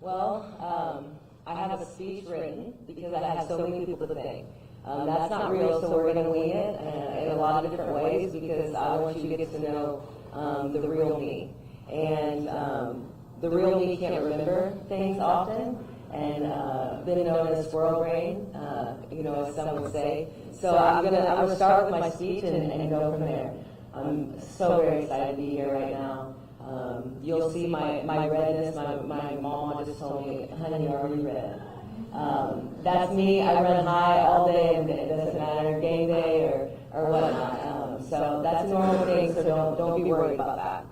Well, I have a speech written because I have so many people to thank. That's not real, so we're going to wing it in a lot of different ways because I want you to get to know the real me. And the real me can't remember things often, and been known as squirrel brain, as some would say. So I'm gonna start with my speech and go from there. I'm so very excited to be here right now. You'll see my redness. My mom just told me, honey, you're already red. That's me. I run high all day, and it doesn't matter, game day or whatnot. So that's a normal thing, so don't be worried about that.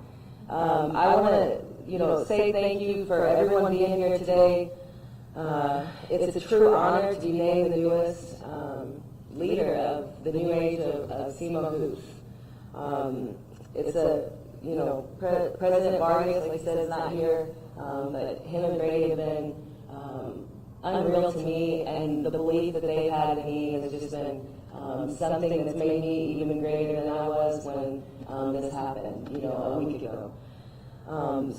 I want to, say thank you for everyone being here today. It's a true honor to be named the newest leader of the new age of SEMO hoops. It's President Vargas, like I said, is not here, but him and Brady have been unreal to me, and the belief that they've had in me has just been something that's made me even greater than I was when this happened, a week ago.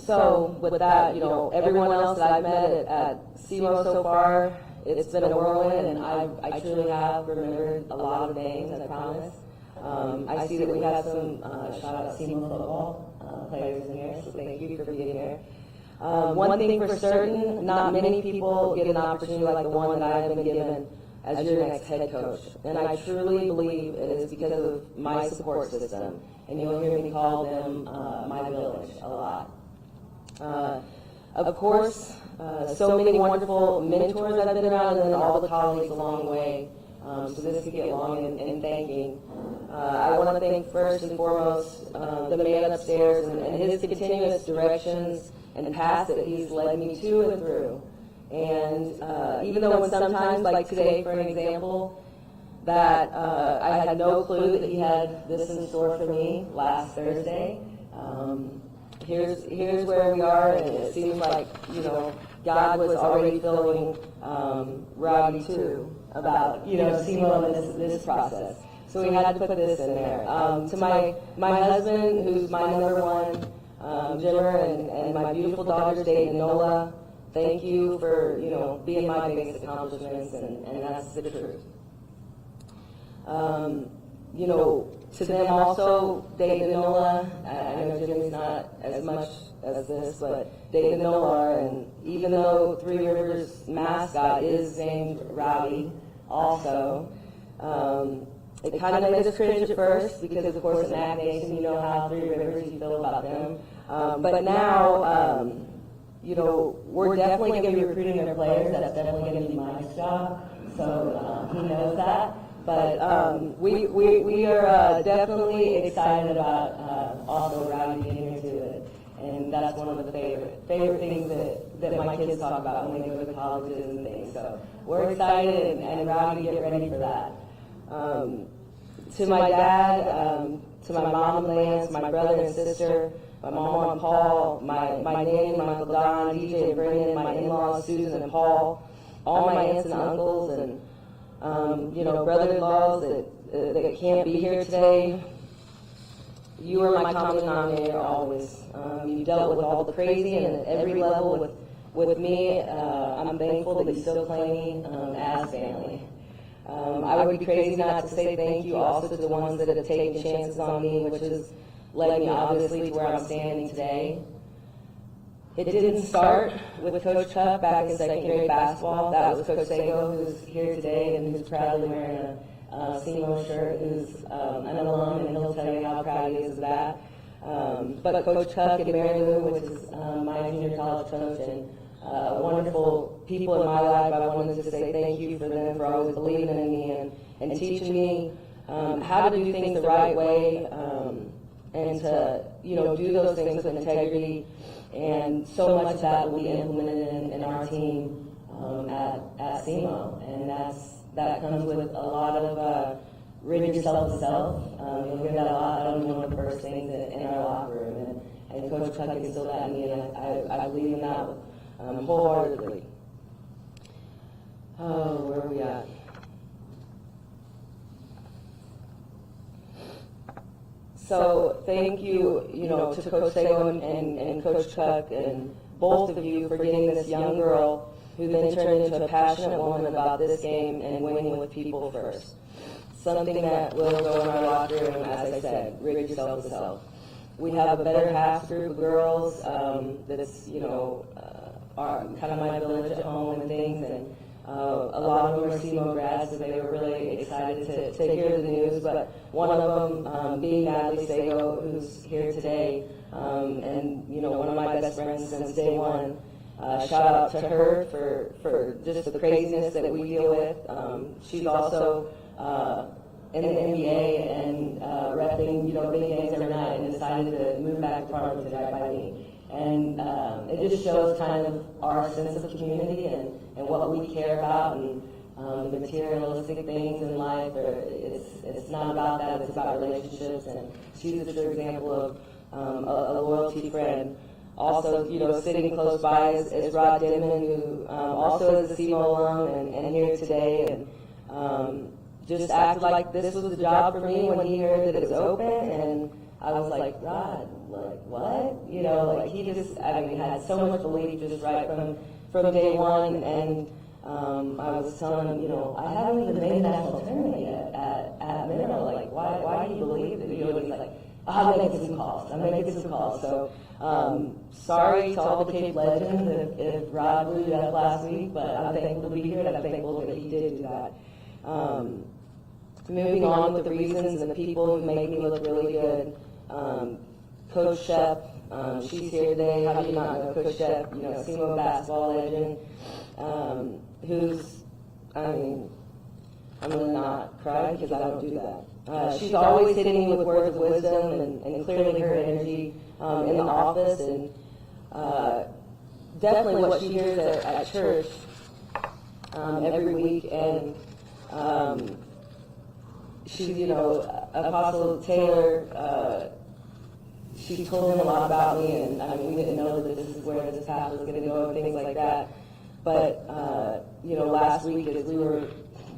So with that, everyone else that I've met at SEMO so far, it's been a whirlwind, and I truly have remembered a lot of names, I promise. I see that we have some shout out SEMO football players in here, so thank you for being here. One thing for certain, not many people get an opportunity like the one that I have been given as your next head coach. And I truly believe it is because of my support system. And you'll hear me call them my village a lot. Of course, so many wonderful mentors I've been around, and then all the colleagues along the way. So this could get long in thanking. I want to thank first and foremost the man upstairs and his continuous directions and paths that he's led me to and through. And even though sometimes, like today, for an example, that I had no clue that he had this in store for me last Thursday. Here's where we are, and it seems like, God was already filling Rowdy too about, SEMO and this process. So we had to put this in there. To my husband, who's my number one, Jimmer, and my beautiful daughters, Dave and Nola, thank you for, being my biggest accomplishments, and that's the truth. To them also, Dave and Nola, I know Jimmy's not as much as this, but Dave and Nola are, and even though Three Rivers' mascot is named Rowdy also, it kind of made us cringe at first because, of course, at Mac Nation, you know how Three Rivers, you feel about them. But now, we're definitely going to be recruiting their players. That's definitely going to be Mike's job, so he knows that. But we are definitely excited about also Rowdy being here too, and that's one of the favorite things that my kids talk about when they go to colleges and things. So we're excited, and Rowdy, get ready for that. To my dad, to my mom and Lance, my brother and sister, my mom and Paul, my nanny and my Uncle Don, DJ and Brendan, my in-laws, Susan and Paul, all my aunts and uncles, and brother-in-laws that can't be here today. You are my common denominator always. You dealt with all the crazy, and at every level with me, I'm thankful that you still claim me as family. I would be crazy not to say thank you also to the ones that have taken chances on me, which has led me obviously to where I'm standing today. It didn't start with Coach Cup back in second grade basketball. That was Coach Sago, who's here today and who's proudly wearing a SEMO shirt, who's an alum, and he'll tell you how proud he is of that. But Coach Cup and Mary Lou, which is my junior college coach, and wonderful people in my life, I wanted to say thank you for them for always believing in me and teaching me how to do things the right way, and to do those things with integrity. And so much of that will be implemented in our team at SEMO, and that comes with a lot of rid yourself to self. You'll hear that a lot. I don't even know the first things in our locker room, and Coach Tuck instilled that in me, and I believe in that wholeheartedly. Oh, where are we at? So thank you, to Coach Sago and Coach Chuck and both of you for getting this young girl who then turned into a passionate woman about this game and winning with people first. Something that will go in our locker room, as I said, rid yourself of self. We have a better half group of girls that's, are kind of my village at home and things, and a lot of them are SEMO grads, so they were really excited to hear the news. But one of them being Natalie Sago, who's here today, and one of my best friends since day one. Shout out to her for just the craziness that we deal with. She's also in the NBA and repping, big games every night, and decided to move back to Farmington right by me. And it just shows kind of our sense of community and what we care about, and the materialistic things in life. It's not about that, it's about relationships, and she's a true example of a loyalty friend. Also, sitting close by is Rod Denman, who also is a SEMO alum and here today, and just acted like this was the job for me when he heard that it was open, and I was like, Rod, like, what? He just, had so much belief just right from day one, and I was telling him, I haven't even made a national tournament yet at Mineral. Like, why do you believe it? He's like, I'm making some calls. So, sorry to all the Cape legends if Rod blew you up last week, but I'm thankful to be here, and I'm thankful that he did do that. Moving on with the reasons and the people who make me look really good. Coach Shep, she's here today. How do you not know Coach Shep? SEMO basketball legend, who's, I'm gonna not cry because I don't do that. She's always hitting me with words of wisdom and clearly her energy in the office, and definitely what she hears at church every week. And she's, Apostle Taylor, she told him a lot about me, and we didn't know that this is where this path was going to go and things like that. But, last week as we were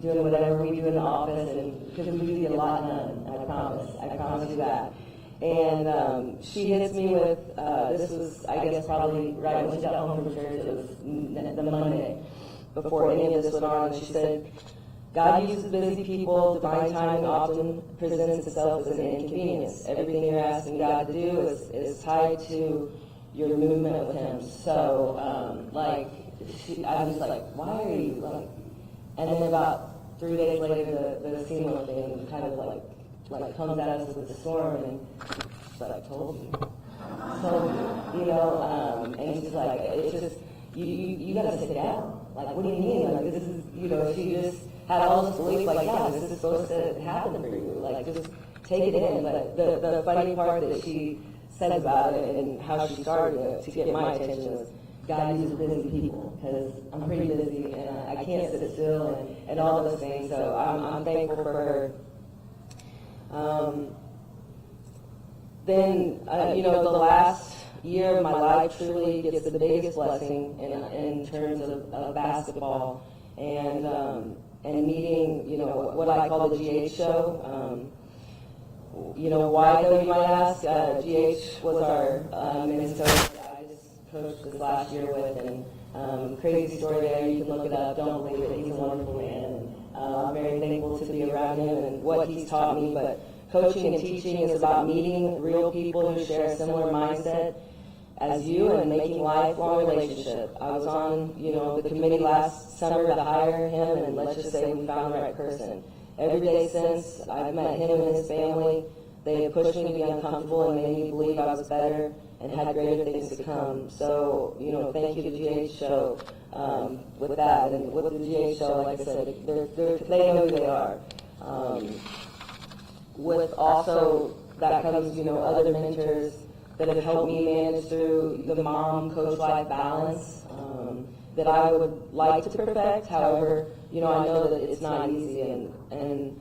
doing whatever we do in the office, and because we do get a lot done, I promise you that. And she hits me with, this was, I guess, probably right when she got home from church. It was the Monday before any of this went on, and she said, God uses busy people. Divine timing often presents itself as an inconvenience. Everything you're asking God to do is tied to your movement with Him. So, I was like, why are you like? And then about 3 days later, the SEMO thing kind of like comes at us with the storm, and she's like, I told you, and she's like, it's just you got to sit down. Like, what do you mean? Like, this is, she just had all this belief, like, yeah, this is supposed to happen for you. Like, just take it in. But the funny part that she said about it and how she started it to get my attention was, God uses busy people, because I'm pretty busy and I can't sit still and all those things. So I'm thankful for her. Then, the last year of my life truly gets the biggest blessing in terms of basketball and meeting, what I call the GH show. Why, though, you might ask? GH was our men's coach I just coached this last year with, and crazy story there. You can look it up. Don't believe it. He's a wonderful man. I'm very thankful to be around him and what he's taught me. But coaching and teaching is about meeting real people who share a similar mindset as you and making lifelong relationship. I was on, the committee last summer to hire him, and let's just say we found the right person. Every day since, I've met him and his family. They have pushed me to be uncomfortable and made me believe I was better and had greater things to come. So, thank you to GH Show with that. And with the GH Show, like I said, they know who they are. With also, that comes, other mentors that have helped me manage through the mom-coach-life balance that I would like to perfect. However, I know that it's not easy. And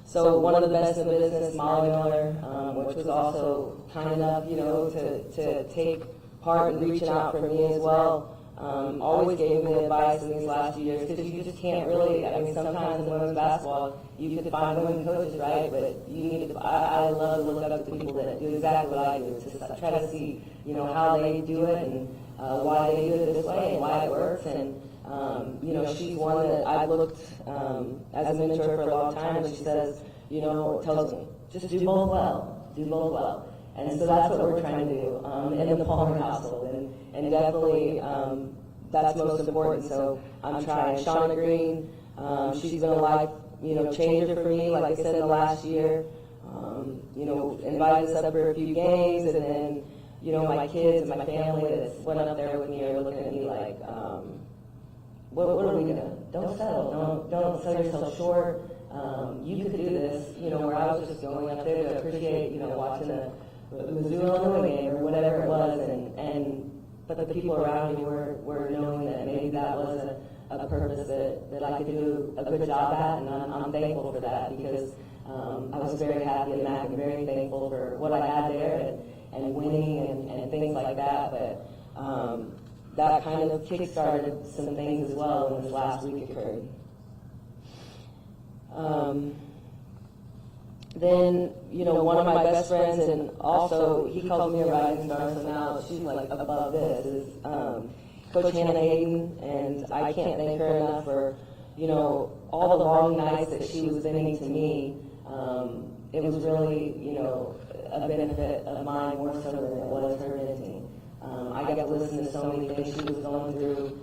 so one of the best in the business, Molly Miller, which was also kind enough, to take part in reaching out for me as well, always gave me advice in these last few years, because you just can't really, I mean, sometimes in women's basketball, you could find women coaches, right, but you need to, I love to look up to people that do exactly what I do, to try to see, you know, how they do it, and why they do it this way, and why it works, and you know, she's one that I've looked as a mentor for a long time, and she says, you know, tells me, just do both well, do both well. And so that's what we're trying to do in the Palmer household, and definitely that's most important. So I'm trying. Shauna Green, she's been a life, you know, changer for me, like I said, in the last year. You know, invited us up for a few games, and then, you know, my kids and my family that went up there with me are looking at me like, what are we gonna? Don't settle. Don't sell yourself short. You could do this. You know, where I was just going up there to appreciate, you know, watching a Mizzou-Illinois game or whatever it was, but the people around me were knowing that maybe that was a purpose that I could do a good job at, and I'm thankful for that, because I was very happy in that and very thankful for what I had there and winning and things like that. But that kind of kick-started some things as well when this last week occurred. Then, you know, one of my best friends, and also he calls me a rising star, so now she's like above this, is Coach Hannah Hayden, and I can't thank her enough for, you know, all the long nights that she was spending to me. It was really, you know, a benefit of mine more so than it was her venting. I got to listen to so many things she was going through,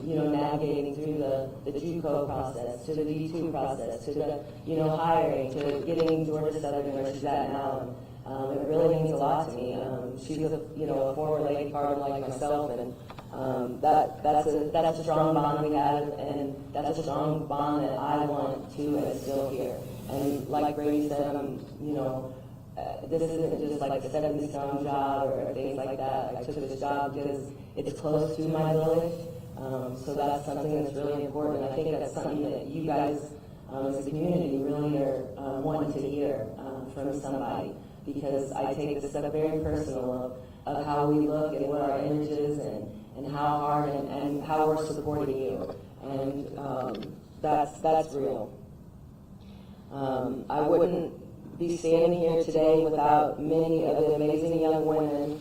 you know, navigating through the JUCO process, to the D2 process, to the, you know, hiring, to getting Georgia Southern where she's at now. And it really means a lot to me. She's a, you know, a former Lady Cardinal like myself, and that's a strong bond we have, and that's a strong bond that I want to instill here. And like Brady said, you know, this isn't just like a 70-some job or things like that. I took this job because it's close to my village, so that's something that's really important. I think that's something that you guys as a community really are wanting to hear from somebody, because I take this stuff very personal of how we look and what our image is, and how hard and how we're supporting you, and that's real. I wouldn't be standing here today without many of the amazing young women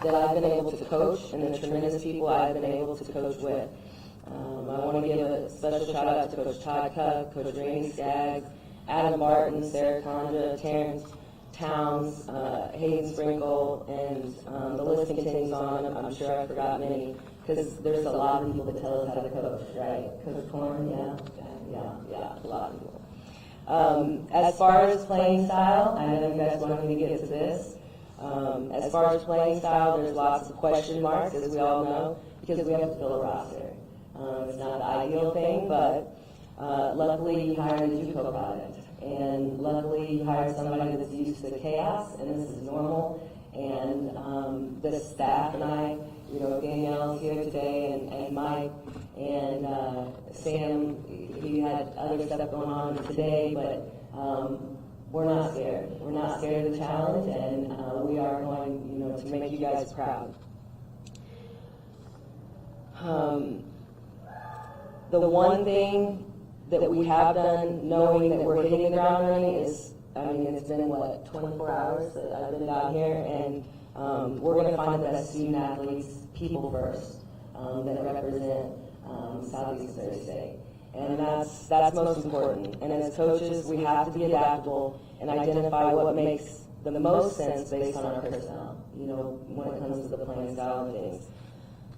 that I've been able to coach, and the tremendous people I've been able to coach with. I want to give a special shout out to Coach Todd Cuck, Coach Rainey Skaggs, Adam Barton, Sarah Condra, Terrence Towns, Hayden Sprinkle, and the list continues on. I'm sure I forgot many, because there's a lot of people that tell us how to coach, right? Coach Corn, yeah, a lot of people. As far as playing style, I know you guys wanted me to get to this. As far as playing style, there's lots of question marks, as we all know, because we have to fill a roster. It's not the ideal thing, but luckily you hired a JUCO product, and luckily you hired somebody that's used to the chaos, and this is normal. And the staff and I, you know, Danielle's here today, and Mike, and Sam, he had other stuff going on today, but we're not scared. We're not scared of the challenge, and we are going, you know, to make you guys proud. The one thing that we have done, knowing that we're hitting the ground running, is, I mean, it's been, 24 hours that I've been down here, and we're going to find the best student athletes, people first, that represent Southeast Thursday. And that's most important. And as coaches, we have to be adaptable and identify what makes the most sense based on our personnel, you know, when it comes to the playing style and things.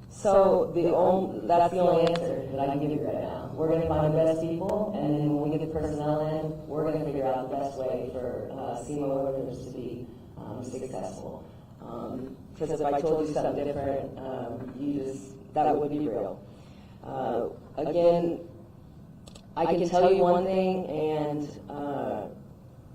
So that's the only answer that I can give you right now. We're going to find the best people, and then when we get the personnel in, we're going to figure out the best way for SEMO winners to be successful. Because if I told you something different, that would be real. Again, I can tell you one thing, and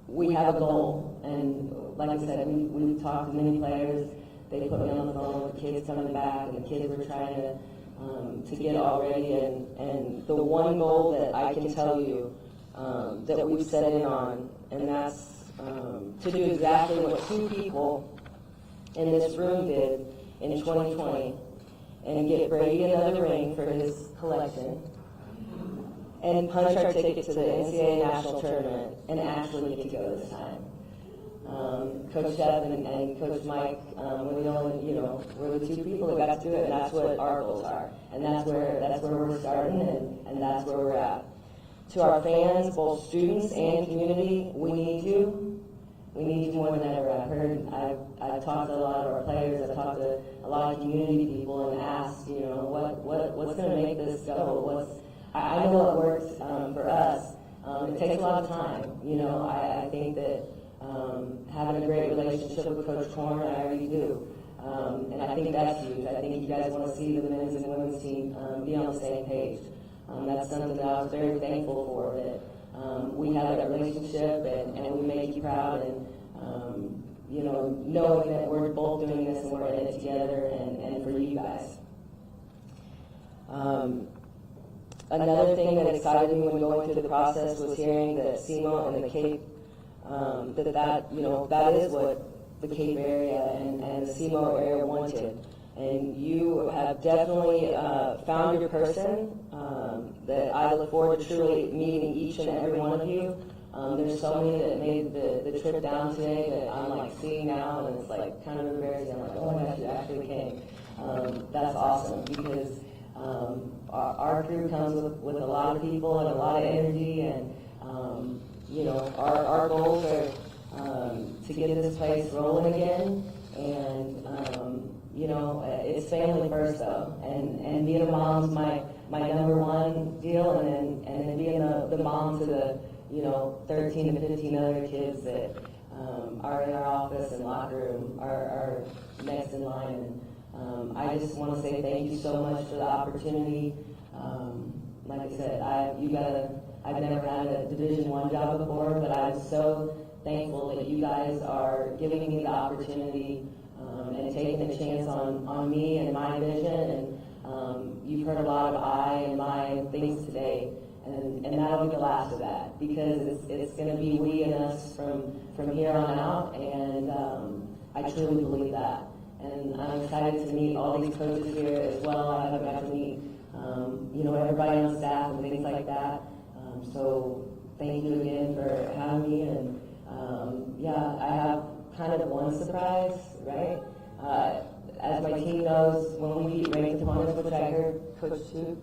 we have a goal. And like I said, we talked to many players. They put me on the phone with kids coming back, and the kids were trying to get all ready. And the one goal that I can tell you that we've set in on, and that's to do exactly what two people in this room did in 2020, and get Brady another ring for his collection, and punch our ticket to the NCAA National Tournament and actually get to go this time. Coach Jeff and Coach Mike, we're the only, we're the two people that got to do it, and that's what our goals are. And that's where we're starting, and that's where we're at. To our fans, both students and community, we need you. We need you more than ever. I've talked to a lot of our players, I've talked to a lot of community people and asked, what's going to make this go? I know what works for us. It takes a lot of time. I think that having a great relationship with Coach Torn, I already do. And I think that's huge. I think you guys want to see the men's and women's team be on the same page. That's something that I was very thankful for, that we have that relationship and we make you proud, and knowing that we're both doing this and we're in it together and for you guys. Another thing that excited me when going through the process was hearing that SEMO and the Cape, that is what the Cape area and the SEMO area wanted. And you have definitely found your person that I look forward to truly meeting each and every one of you. There's so many that made the trip down today that I'm like seeing now, and it's like kind of embarrassing. I'm like, oh my gosh, you actually came. That's awesome, because our crew comes with a lot of people and a lot of energy, and our goals are to get this place rolling again, and it's family first though, and being a mom's my number one deal, and then being the mom to the 13 to 15 other kids that are in our office and locker room are next in line. And I just want to say thank you so much for the opportunity. Like I said, I've never had a Division I job before, but I'm so thankful that you guys are giving me the opportunity and taking a chance on me and my vision. And you've heard a lot of I and my things today, and that'll be the last of that, because it's going to be we and us from here on out, and I truly believe that. And I'm excited to meet all these coaches here as well. I haven't got to meet everybody on staff and things like that. So thank you again for having me. And I have kind of one surprise, right? As my team knows, when we beat ranked opponents, which I heard Coach Chu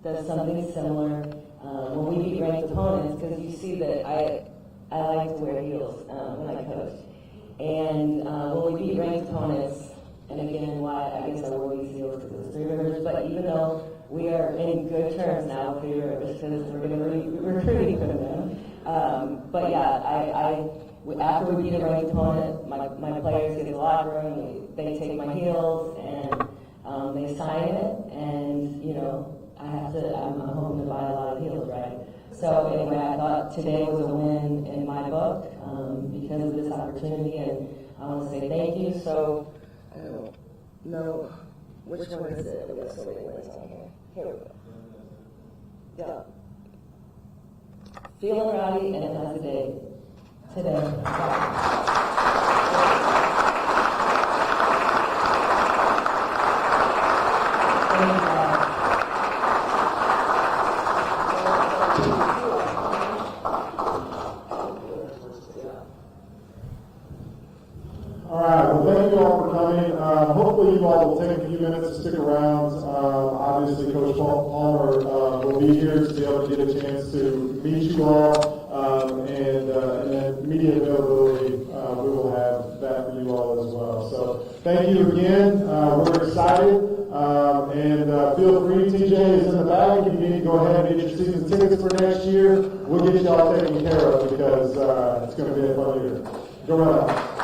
does something similar, when we beat ranked opponents, because you see that I like to wear heels when I coach. And when we beat ranked opponents, and again, why I guess I wore these heels because it's 3 Rivers, but even though we are in good terms now with 3 Rivers because we're going to be recruiting for them. After we beat a ranked opponent, my players get in the locker room, they take my heels, and they sign it, and I'm hoping to buy a lot of heels, right? So anyway, I thought today was a win in my book because of this opportunity, and I want to say thank you. So I don't know which one is it. We got so many wins on here. Here we go. Yeah. Feeling rowdy and it has a day today. Thank you all for coming. Hopefully you all will take a few minutes to stick around. Obviously Coach Palmer will be here to be able to get a chance to meet you all, and then media availability, we will have that for you all as well. So thank you again. We're excited, and feel free, TJ is in the back. If you need to go ahead and get your season tickets for next year, we'll get you all taken care of because it's going to be a fun year. Go right on.